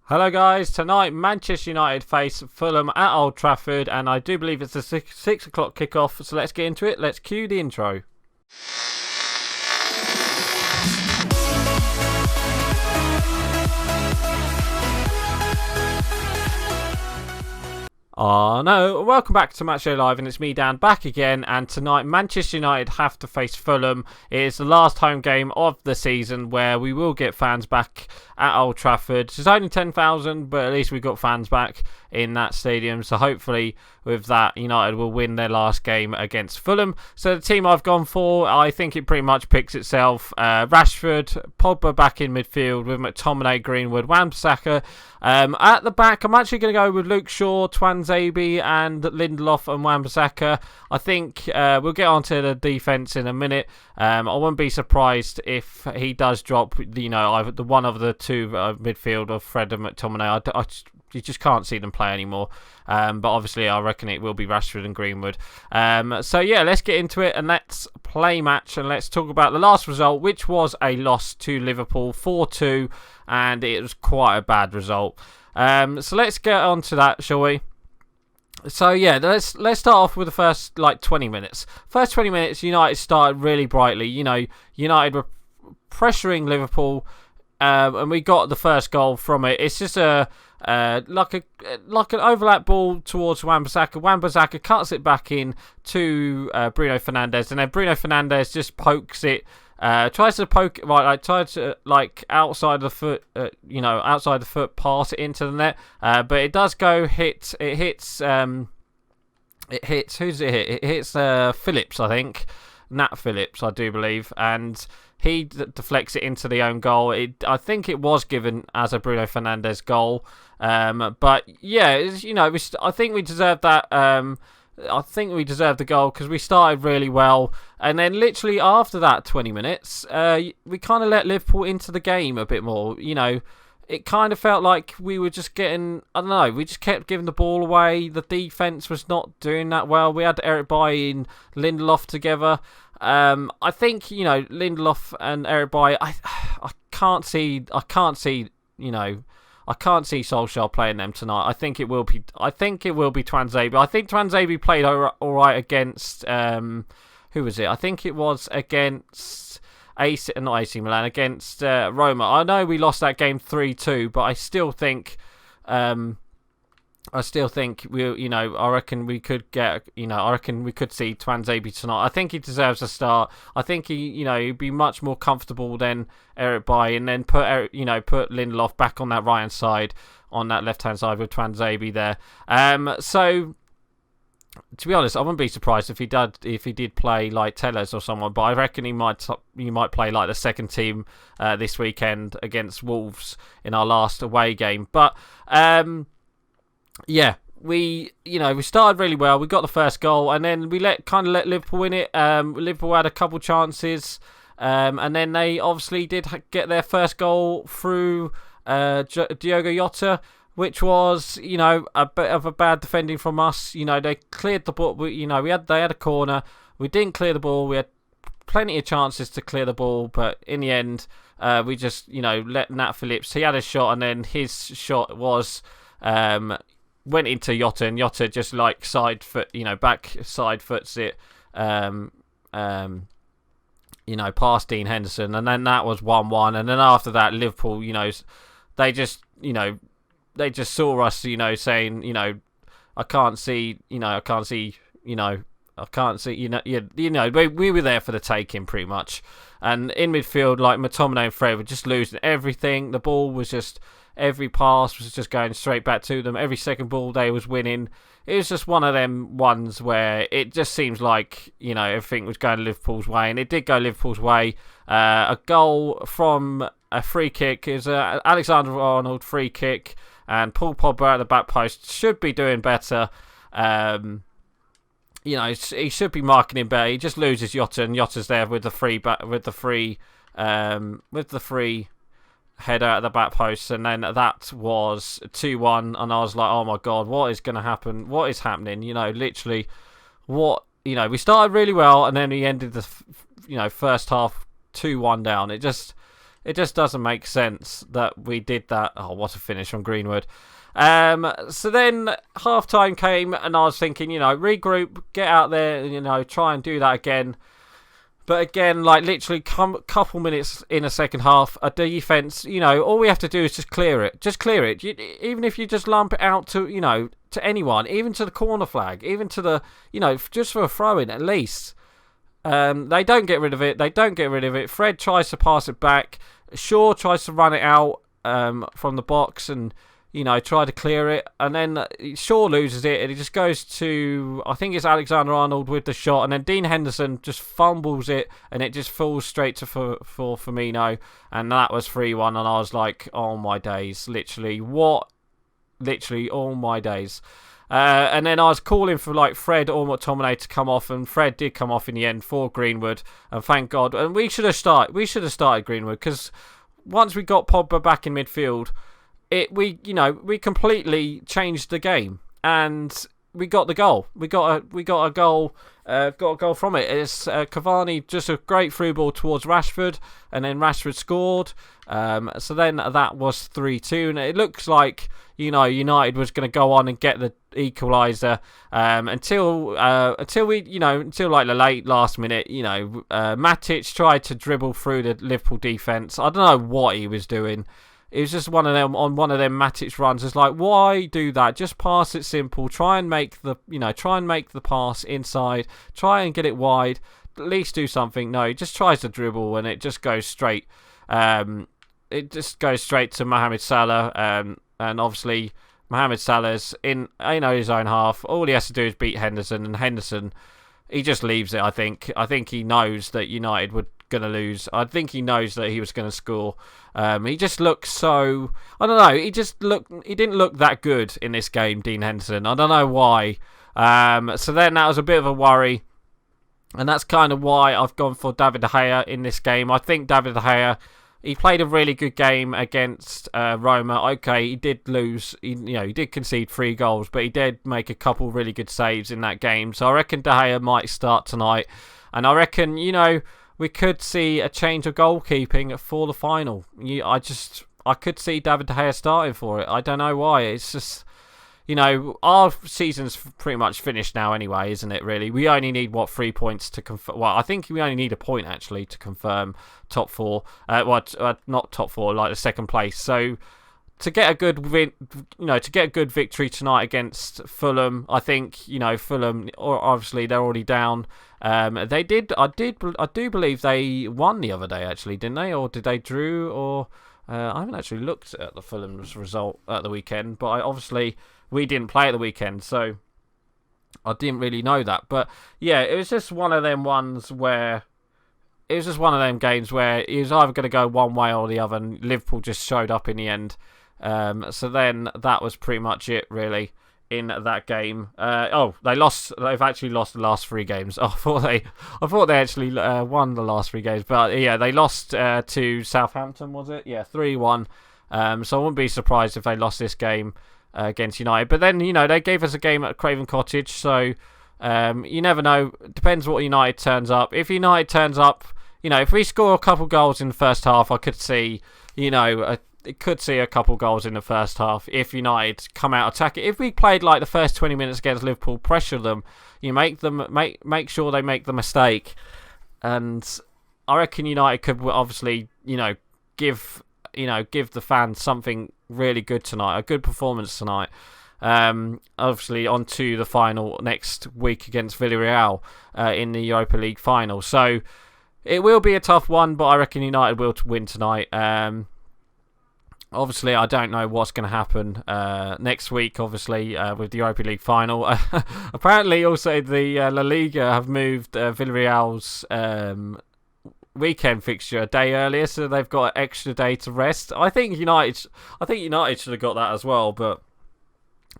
Hello guys, tonight Manchester United face Fulham at Old Trafford, and I do believe it's a 6 o'clock kickoff, so let's get into it. Let's cue the intro. Oh no, welcome back to Match Day Live, and it's me, Dan, back again. And tonight Manchester United have to face Fulham. It is the last home game of the season where we will get fans back at Old Trafford. It's only 10,000, but at least we've got fans back in that stadium, so hopefully with that United will win their last game against Fulham. So the team I've gone for, I think it pretty much picks itself. Rashford, Pogba back in midfield with McTominay, Greenwood, Wan-Bissaka. At the back, I'm actually going to go with Luke Shaw, Tuanzebe and Lindelof and Wan-Bissaka. I think we'll get onto the defence in a minute. I wouldn't be surprised if he does drop, either the one of the two midfield of Fred and McTominay. You just can't see them play anymore. But obviously, I reckon it will be Rashford and Greenwood. So yeah, let's get into it and let's play match and let's talk about the last result, which was a loss to Liverpool 4-2, and it was quite a bad result. So let's get on to that, shall we? So yeah, let's start off with the first 20 minutes. First 20 minutes, United started really brightly. United were pressuring Liverpool, and we got the first goal from it. It's just like an overlap ball towards Wan-Bissaka. Wan-Bissaka cuts it back in to Bruno Fernandes, and then Bruno Fernandes just pokes it. Tries to poke outside the foot, outside the foot, pass it into the net. But it does go hit. It hits. Who's it hit? It hits Phillips, I think. Nat Phillips, I do believe, and he deflects it into the own goal. I think it was given as a Bruno Fernandes goal. But yeah, I think we deserved that. I think we deserved the goal because we started really well, and then literally after that 20 minutes, we kind of let Liverpool into the game a bit more. It kind of felt like we were just getting, I don't know, we just kept giving the ball away. The defence was not doing that well. We had Eric Bailly and Lindelof together. I think, Lindelof and Eric Bailly, I can't see Solskjaer playing them tonight. I think it will be Tuanzebe. I think Tuanzebe played all right against who was it? I think it was against not AC Milan, against Roma. I know we lost that game 3-2, but I still think I reckon we could get, I reckon we could see Tuanzebe tonight. I think he deserves a start. I think he'd be much more comfortable than Eric Bailly, and then put Lindelof back on that right hand side, on that left hand side with Tuanzebe there. So to be honest, I wouldn't be surprised if he did play like Telles or someone, but I reckon he might play like the second team this weekend against Wolves in our last away game. But yeah, we started really well. We got the first goal, and then we let Liverpool win it. Liverpool had a couple chances, and then they obviously did get their first goal through Diogo Jota, which was a bit of a bad defending from us. They cleared the ball. They had a corner. We didn't clear the ball. We had plenty of chances to clear the ball, but in the end, we just let Nat Phillips. He had a shot, and then his shot was went into Jota, and Jota just back side foots it, past Dean Henderson, and then that was 1-1. And then after that, Liverpool, they just saw us, saying, I can't see, we were there for the taking pretty much. And in midfield, McTominay and Fred were just losing everything. The ball was just, every pass was just going straight back to them. Every second ball they was winning. It was just one of them ones where it just seems like, everything was going Liverpool's way. And it did go Liverpool's way. A goal from a free kick is a Alexander-Arnold free kick. And Paul Pogba at the back post should be doing better. He should be marking him better. He just loses Jota, and Jota's there with the free header at the back post, and then that was 2-1, and I was like, oh my god, what is going to happen? What is happening? Literally, we started really well, and then we ended the first half 2-1 down. It It just doesn't make sense that we did that. Oh, what a finish from Greenwood. So then half-time came, and I was thinking, regroup, get out there, try and do that again. But again, like literally couple minutes in a second half, a defence, all we have to do is just clear it. Just clear it. Even if you just lump it out to, to anyone, even to the corner flag, even to the, just for a throw-in at least. They don't get rid of it. Fred tries to pass it back. Shaw tries to run it out from the box and, try to clear it. And then Shaw loses it and it just goes to, I think it's Alexander-Arnold with the shot. And then Dean Henderson just fumbles it and it just falls straight to for Firmino. And that was 3-1. And I was like, oh my days. Literally, all my days. And then I was calling for like Fred or McTominay to come off, and Fred did come off in the end for Greenwood, and thank God. And we should have started Greenwood, because once we got Pogba back in midfield, we completely changed the game, and we got the goal. We got a goal. Got a goal from it. It's Cavani, just a great through ball towards Rashford, and then Rashford scored. So then that was 3-2, and it looks like United was going to go on and get the equaliser until like the late last minute. Matic tried to dribble through the Liverpool defence. I don't know what he was doing. It was just one of them Matic runs. It's like, why do that? Just pass it simple. Try and make the pass inside. Try and get it wide. At least do something. No, he just tries to dribble and it just goes straight. It just goes straight to Mohamed Salah. And obviously Mohamed Salah's in his own half. All he has to do is beat Henderson, and Henderson, he just leaves it. I think he knows that United were going to lose. I think he knows that he was going to score. He just looked so, I don't know, he didn't look that good in this game, Dean Henderson. I don't know why. So then that was a bit of a worry, and that's kind of why I've gone for David De Gea in this game. I think David De Gea, he played a really good game against Roma. Okay, he did lose. He did concede 3 goals, but he did make a couple really good saves in that game. So I reckon De Gea might start tonight, and I reckon we could see a change of goalkeeping for the final. I could see David De Gea starting for it. I don't know why. It's just, our season's pretty much finished now anyway, isn't it, really? We only need, 3 points to confirm. Well, I think we only need a point, actually, to confirm top 4. Not top 4, like the second place. So to get a good victory tonight against Fulham, I think, Fulham, obviously they're already down. They did. I do believe they won the other day, actually, didn't they? Or did they drew? Or I haven't actually looked at the Fulham's result at the weekend, but obviously we didn't play at the weekend, so I didn't really know that. But yeah, it was just one of them ones where it was just one of them games where it was either going to go one way or the other, and Liverpool just showed up in the end. So then that was pretty much it, really, in that game. They lost. They've actually lost the last 3 games. I thought they actually won the last 3 games, but yeah, they lost to Southampton. Was it? Yeah, 3-1. So I wouldn't be surprised if they lost this game against United. But then they gave us a game at Craven Cottage, so you never know. Depends what United turns up. If United turns up, if we score a couple goals in the first half, I could see it could see a couple goals in the first half if United come out attack it. If we played like the first 20 minutes against Liverpool, pressure them, make sure they make the mistake, and I reckon United could obviously give the fans something really good tonight, a good performance tonight. Obviously on to the final next week against Villarreal in the Europa League final. So it will be a tough one, but I reckon United will win tonight. Obviously, I don't know what's going to happen next week, obviously, with the Europa League final. Apparently, also, the La Liga have moved Villarreal's weekend fixture a day earlier, so they've got an extra day to rest. I think United should have got that as well, but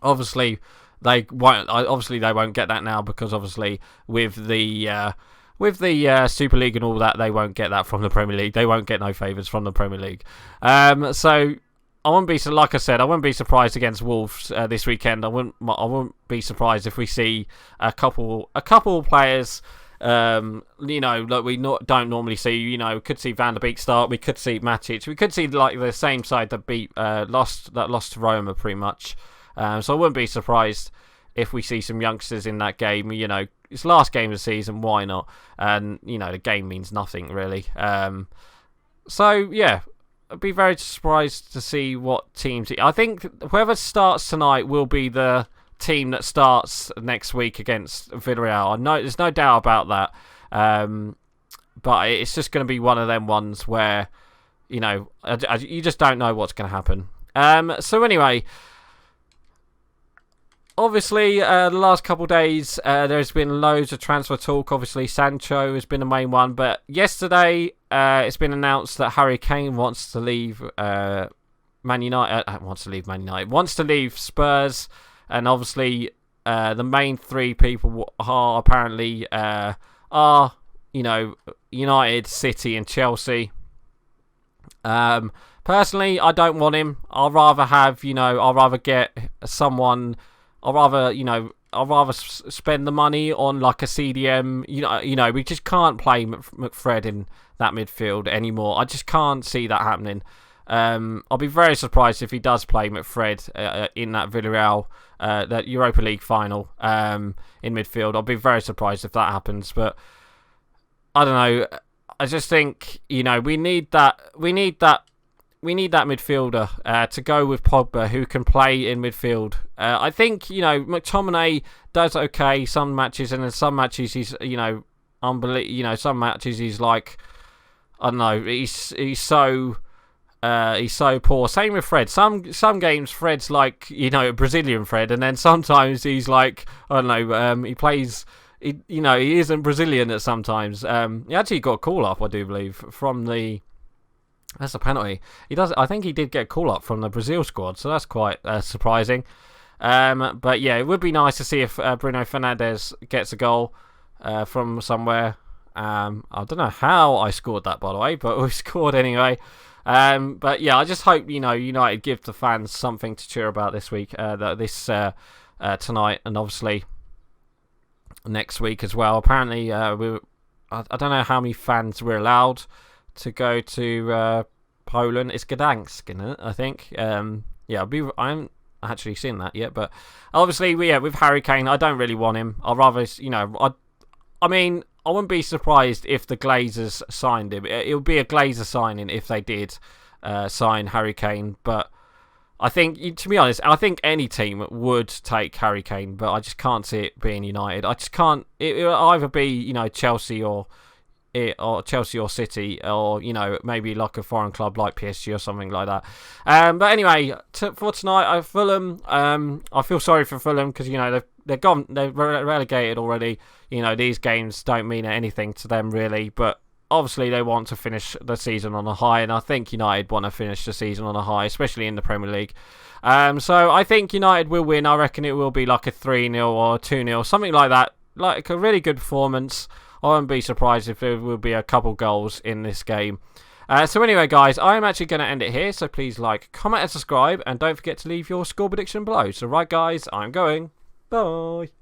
obviously they won't. Obviously, they won't get that now, because obviously with the Super League and all that, they won't get that from the Premier League. They won't get no favours from the Premier League. So I wouldn't be, like I said, I wouldn't be surprised against Wolves this weekend. I wouldn't be surprised if we see a couple players Like we don't normally see. We could see Van der Beek start. We could see Matic. We could see like the same side that lost to Roma pretty much. So I wouldn't be surprised if we see some youngsters in that game. It's last game of the season. Why not? And the game means nothing really. So yeah, I'd be very surprised to see what teams. I think whoever starts tonight will be the team that starts next week against Villarreal. I know there's no doubt about that. But it's just going to be one of them ones where you just don't know what's going to happen. So anyway, obviously the last couple of days there's been loads of transfer talk. Obviously Sancho has been the main one, but yesterday it's been announced that Harry Kane wants to leave Man United. Wants to leave Spurs. And obviously, the main three people are apparently United, City, and Chelsea. Personally, I don't want him. I'd rather have, I'd rather get someone. I'd rather spend the money on like a CDM. We just can't play McFred in that midfield anymore. I just can't see that happening. I'll be very surprised if he does play McFred in that Villarreal, that Europa League final in midfield. I'll be very surprised if that happens. But I don't know. I just think we need that midfielder to go with Pogba who can play in midfield. I think McTominay does okay some matches, and in some matches he's unbelievable. Some matches he's like, I don't know. He's so poor. Same with Fred. Some games Fred's like a Brazilian Fred, and then sometimes he's like, I don't know. He plays. He isn't Brazilian at sometimes. He actually got a call up, I do believe, from the. That's a penalty. He does. I think he did get a call up from the Brazil squad, so that's quite surprising. But yeah, it would be nice to see if Bruno Fernandes gets a goal from somewhere. I don't know how I scored that, by the way, but we scored anyway. But yeah, I just hope United give the fans something to cheer about this week, tonight, and obviously next week as well. Apparently, I don't know how many fans we're allowed to go to Poland. It's Gdansk, isn't it? I think. Yeah, I haven't actually seen that yet, but obviously, with Harry Kane, I don't really want him. I'd rather, I wouldn't be surprised if the Glazers signed him. It would be a Glazer signing if they did sign Harry Kane. But I think, to be honest, I think any team would take Harry Kane, but I just can't see it being United. I just can't. It'll either be Chelsea or City, or maybe like a foreign club like PSG or something like that. But anyway, for tonight, Fulham. I feel sorry for Fulham because they're gone. They're relegated already. These games don't mean anything to them really, but obviously they want to finish the season on a high, and I think United want to finish the season on a high, especially in the Premier League. So I think United will win. I reckon it will be like a 3-0 or a 2-0, something like that. Like a really good performance. I wouldn't be surprised if there will be a couple goals in this game. So anyway, guys, I'm actually going to end it here. So please like, comment, and subscribe, and don't forget to leave your score prediction below. So right, guys, I'm going. Bye.